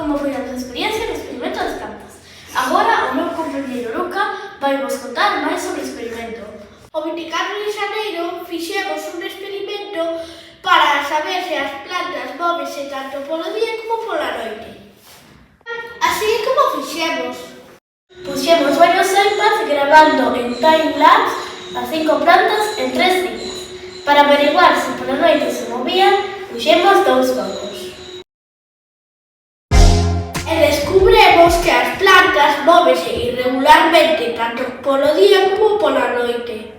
como foi a nosa experiencia no experimento das plantas. Agora, o meu compañeiro Luca vai vos contar máis sobre o experimento. O 24 de xaneiro fixemos un experimento para saber se as plantas móvense tanto polo día como pola noite. Así é como fixemos. Puxemos varios iPads grabando en time-lapse as 5 plantas en 3 días. Para averiguar se pola noite se movían, puxemos 2 focos. E descubremos que as plantas móvense irregularmente tanto polo día como pola noite.